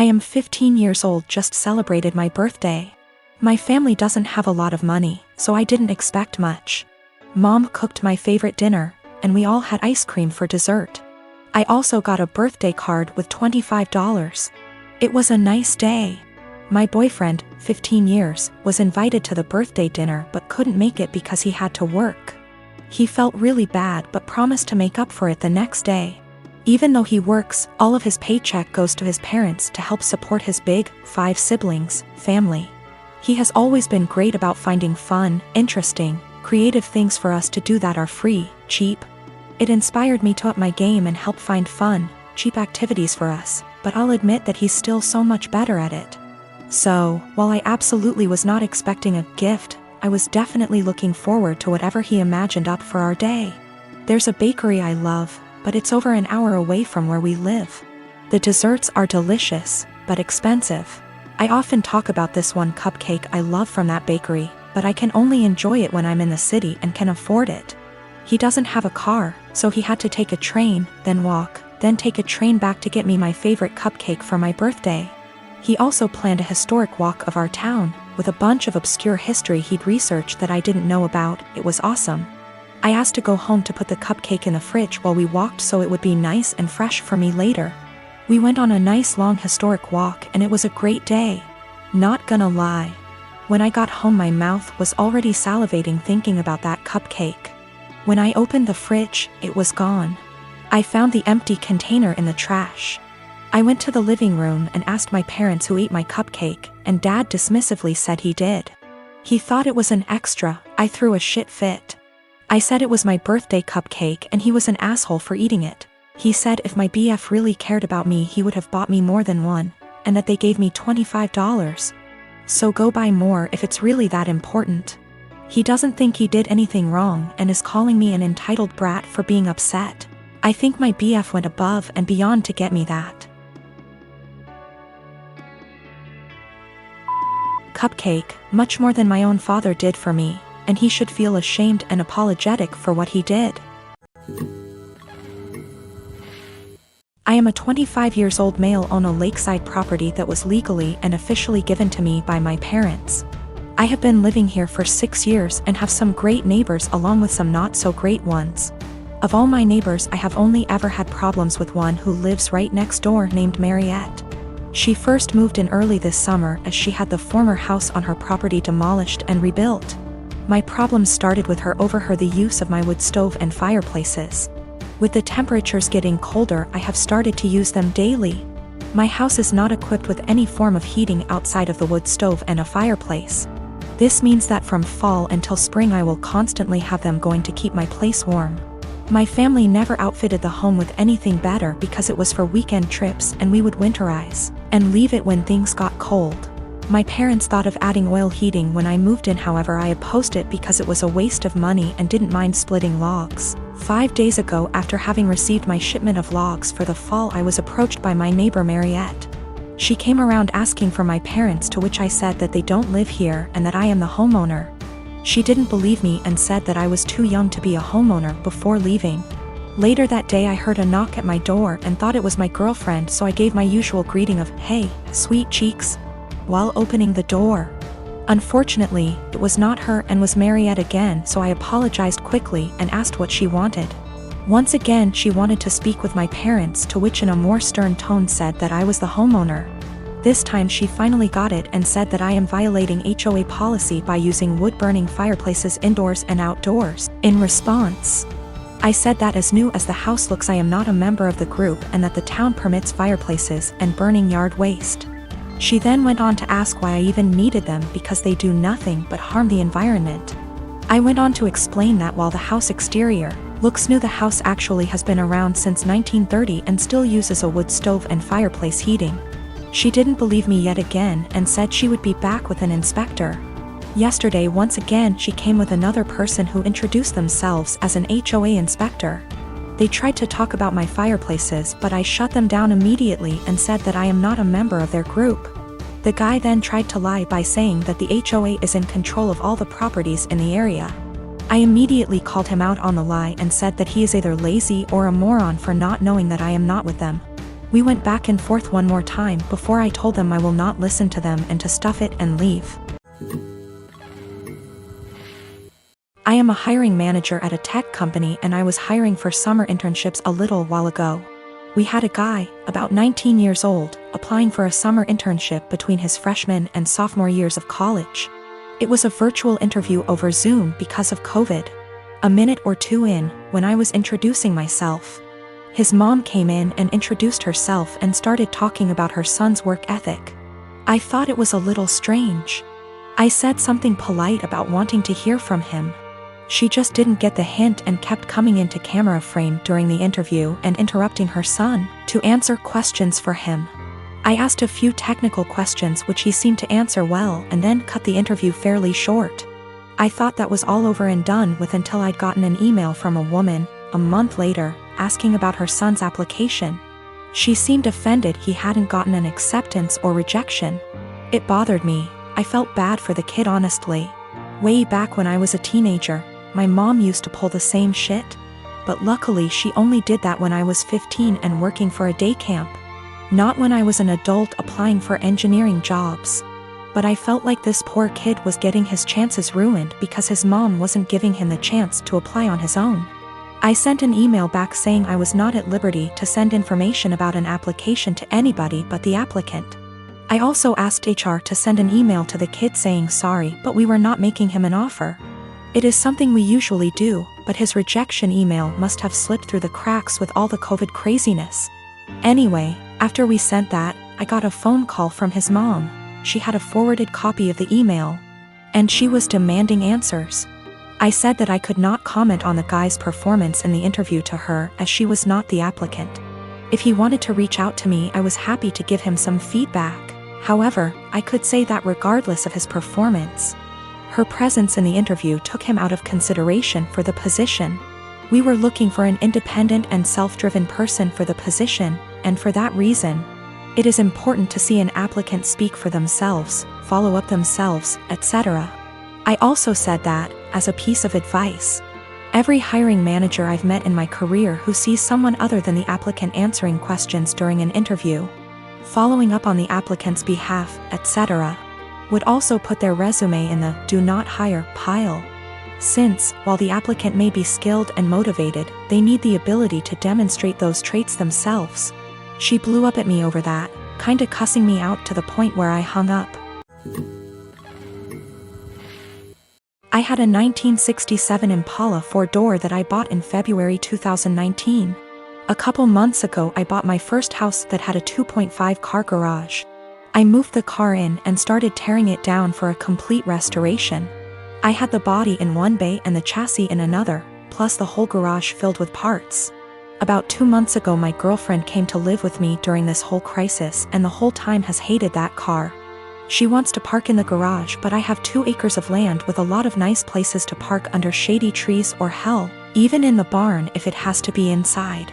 I am 15 years old, just celebrated my birthday. My family doesn't have a lot of money, so I didn't expect much. Mom cooked my favorite dinner, and we all had ice cream for dessert. I also got a birthday card with $25. It was a nice day. My boyfriend, 15 years, was invited to the birthday dinner but couldn't make it because he had to work. He felt really bad but promised to make up for it the next day. Even though he works, all of his paycheck goes to his parents to help support his big, 5 siblings, family. He has always been great about finding fun, interesting, creative things for us to do that are free, cheap. It inspired me to up my game and help find fun, cheap activities for us, but I'll admit that he's still so much better at it. So, while I absolutely was not expecting a gift, I was definitely looking forward to whatever he imagined up for our day. There's a bakery I love, but it's over an hour away from where we live. The desserts are delicious, but expensive. I often talk about this one cupcake I love from that bakery, but I can only enjoy it when I'm in the city and can afford it. He doesn't have a car, so he had to take a train, then walk, then take a train back to get me my favorite cupcake for my birthday. He also planned a historic walk of our town, with a bunch of obscure history he'd researched that I didn't know about. It was awesome. I asked to go home to put the cupcake in the fridge while we walked so it would be nice and fresh for me later. We went on a nice long historic walk and it was a great day. Not gonna lie. When I got home my mouth was already salivating thinking about that cupcake. When I opened the fridge, it was gone. I found the empty container in the trash. I went to the living room and asked my parents who ate my cupcake, and Dad dismissively said he did. He thought it was an extra. I threw a shit fit. I said it was my birthday cupcake and he was an asshole for eating it. He said if my BF really cared about me he would have bought me more than one, and that they gave me $25. So go buy more if it's really that important. He doesn't think he did anything wrong and is calling me an entitled brat for being upset. I think my BF went above and beyond to get me that cupcake, much more than my own father did for me, and he should feel ashamed and apologetic for what he did. I am a 25 years old male on a lakeside property that was legally and officially given to me by my parents. I have been living here for 6 years and have some great neighbors along with some not so great ones. Of all my neighbors I have only ever had problems with one who lives right next door named Mariette. She first moved in early this summer as she had the former house on her property demolished and rebuilt. My problems started with her overheard the use of my wood stove and fireplaces. With the temperatures getting colder I have started to use them daily. My house is not equipped with any form of heating outside of the wood stove and a fireplace. This means that from fall until spring I will constantly have them going to keep my place warm. My family never outfitted the home with anything better because it was for weekend trips and we would winterize and leave it when things got cold. My parents thought of adding oil heating when I moved in, however I opposed it because it was a waste of money and didn't mind splitting logs. 5 days ago, after having received my shipment of logs for the fall, I was approached by my neighbor Mariette. She came around asking for my parents, to which I said that they don't live here and that I am the homeowner. She didn't believe me and said that I was too young to be a homeowner before leaving. Later that day I heard a knock at my door and thought it was my girlfriend, so I gave my usual greeting of, "Hey, sweet cheeks," while opening the door. Unfortunately, it was not her and was Mariette again, so I apologized quickly and asked what she wanted. Once again she wanted to speak with my parents, to which in a more stern tone said that I was the homeowner. This time she finally got it and said that I am violating HOA policy by using wood-burning fireplaces indoors and outdoors. In response, I said that as new as the house looks I am not a member of the group and that the town permits fireplaces and burning yard waste. She then went on to ask why I even needed them because they do nothing but harm the environment. I went on to explain that while the house exterior looks new, the house actually has been around since 1930 and still uses a wood stove and fireplace heating. She didn't believe me yet again and said she would be back with an inspector. Yesterday once again she came with another person who introduced themselves as an HOA inspector. They tried to talk about my fireplaces but I shut them down immediately and said that I am not a member of their group. The guy then tried to lie by saying that the HOA is in control of all the properties in the area. I immediately called him out on the lie and said that he is either lazy or a moron for not knowing that I am not with them. We went back and forth one more time before I told them I will not listen to them and to stuff it and leave. I am a hiring manager at a tech company and I was hiring for summer internships a little while ago. We had a guy, about 19 years old, applying for a summer internship between his freshman and sophomore years of college. It was a virtual interview over Zoom because of COVID. A minute or two in, when I was introducing myself, his mom came in and introduced herself and started talking about her son's work ethic. I thought it was a little strange. I said something polite about wanting to hear from him. She just didn't get the hint and kept coming into camera frame during the interview and interrupting her son to answer questions for him. I asked a few technical questions which he seemed to answer well and then cut the interview fairly short. I thought that was all over and done with until I'd gotten an email from a woman, a month later, asking about her son's application. She seemed offended he hadn't gotten an acceptance or rejection. It bothered me. I felt bad for the kid honestly. Way back when I was a teenager, my mom used to pull the same shit. But luckily she only did that when I was 15 and working for a day camp. Not when I was an adult applying for engineering jobs. But I felt like this poor kid was getting his chances ruined because his mom wasn't giving him the chance to apply on his own. I sent an email back saying I was not at liberty to send information about an application to anybody but the applicant. I also asked HR to send an email to the kid saying sorry, but we were not making him an offer. It is something we usually do, but his rejection email must have slipped through the cracks with all the COVID craziness. Anyway, after we sent that, I got a phone call from his mom. She had a forwarded copy of the email, and she was demanding answers. I said that I could not comment on the guy's performance in the interview to her as she was not the applicant. If he wanted to reach out to me, I was happy to give him some feedback. However, I could say that regardless of his performance, her presence in the interview took him out of consideration for the position. We were looking for an independent and self-driven person for the position, and for that reason, it is important to see an applicant speak for themselves, follow up themselves, etc. I also said that, as a piece of advice, every hiring manager I've met in my career who sees someone other than the applicant answering questions during an interview, following up on the applicant's behalf, etc., would also put their resume in the "do not hire" pile. Since, while the applicant may be skilled and motivated, they need the ability to demonstrate those traits themselves. She blew up at me over that, kinda cussing me out to the point where I hung up. I had a 1967 Impala 4-door that I bought in February 2019. A couple months ago I bought my first house that had a 2.5 car garage. I moved the car in and started tearing it down for a complete restoration. I had the body in one bay and the chassis in another, plus the whole garage filled with parts. About 2 months ago my girlfriend came to live with me during this whole crisis and the whole time has hated that car. She wants to park in the garage, but I have 2 acres of land with a lot of nice places to park under shady trees or hell, even in the barn if it has to be inside.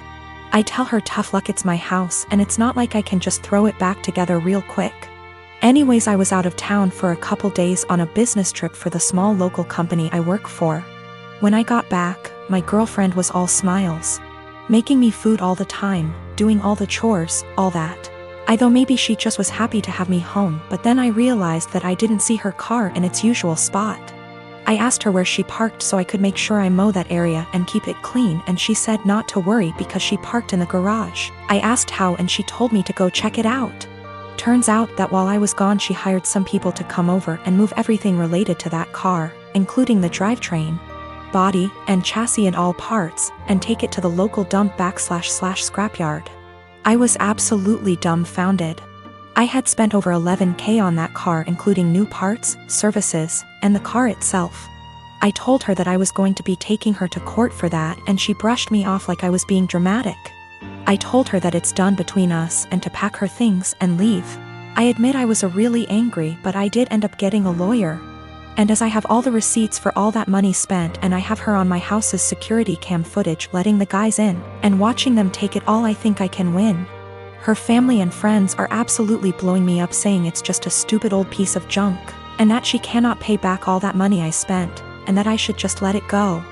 I tell her tough luck, it's my house and it's not like I can just throw it back together real quick. Anyways, I was out of town for a couple days on a business trip for the small local company I work for. When I got back, my girlfriend was all smiles, making me food all the time, doing all the chores, all that. I thought maybe she just was happy to have me home, but then I realized that I didn't see her car in its usual spot. I asked her where she parked so I could make sure I mow that area and keep it clean, and she said not to worry because she parked in the garage. I asked how and she told me to go check it out. Turns out that while I was gone she hired some people to come over and move everything related to that car, including the drivetrain, body, and chassis and all parts, and take it to the local dump / scrapyard. I was absolutely dumbfounded. I had spent over $11,000 on that car including new parts, services, and the car itself. I told her that I was going to be taking her to court for that and she brushed me off like I was being dramatic. I told her that it's done between us and to pack her things and leave. I admit I was really angry, but I did end up getting a lawyer. And as I have all the receipts for all that money spent and I have her on my house's security cam footage letting the guys in and watching them take it all, I think I can win. Her family and friends are absolutely blowing me up saying it's just a stupid old piece of junk, and that she cannot pay back all that money I spent, and that I should just let it go.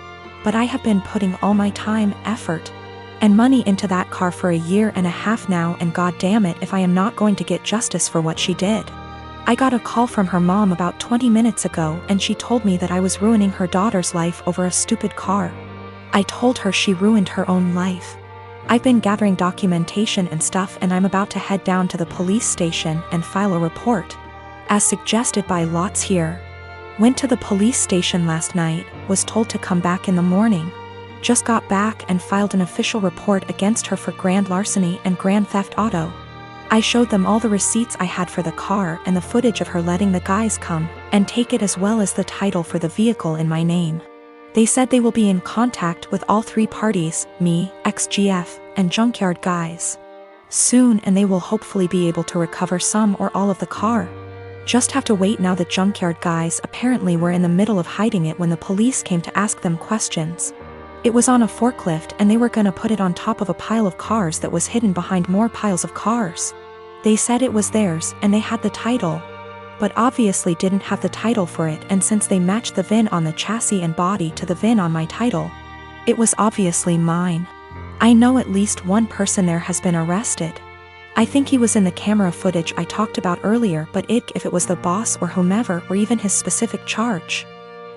But I have been putting all my time, effort, and money into that car for a year and a half now, and god damn it if I am not going to get justice for what she did. I got a call from her mom about 20 minutes ago and she told me that I was ruining her daughter's life over a stupid car. I told her she ruined her own life. I've been gathering documentation and stuff and I'm about to head down to the police station and file a report. As suggested by Lots here. Went to the police station last night, was told to come back in the morning. Just got back and filed an official report against her for grand larceny and grand theft auto. I showed them all the receipts I had for the car and the footage of her letting the guys come and take it, as well as the title for the vehicle in my name. They said they will be in contact with all three parties, me, XGF, and junkyard guys, soon, and they will hopefully be able to recover some or all of the car. Just have to wait now. The junkyard guys apparently were in the middle of hiding it when the police came to ask them questions. It was on a forklift and they were gonna put it on top of a pile of cars that was hidden behind more piles of cars. They said it was theirs and they had the title, but obviously didn't have the title for it, and since they matched the VIN on the chassis and body to the VIN on my title, it was obviously mine. I know at least one person there has been arrested. I think he was in the camera footage I talked about earlier, but if it was the boss or whomever, or even his specific charge.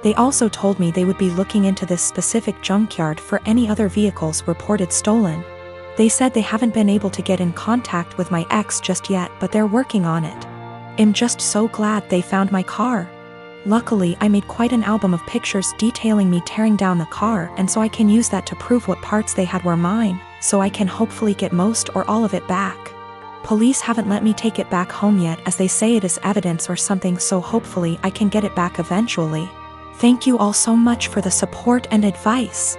They also told me they would be looking into this specific junkyard for any other vehicles reported stolen. They said they haven't been able to get in contact with my ex just yet, but they're working on it. I'm just so glad they found my car. Luckily, I made quite an album of pictures detailing me tearing down the car, and so I can use that to prove what parts they had were mine, so I can hopefully get most or all of it back. Police haven't let me take it back home yet, as they say it is evidence or something, so hopefully I can get it back eventually. Thank you all so much for the support and advice.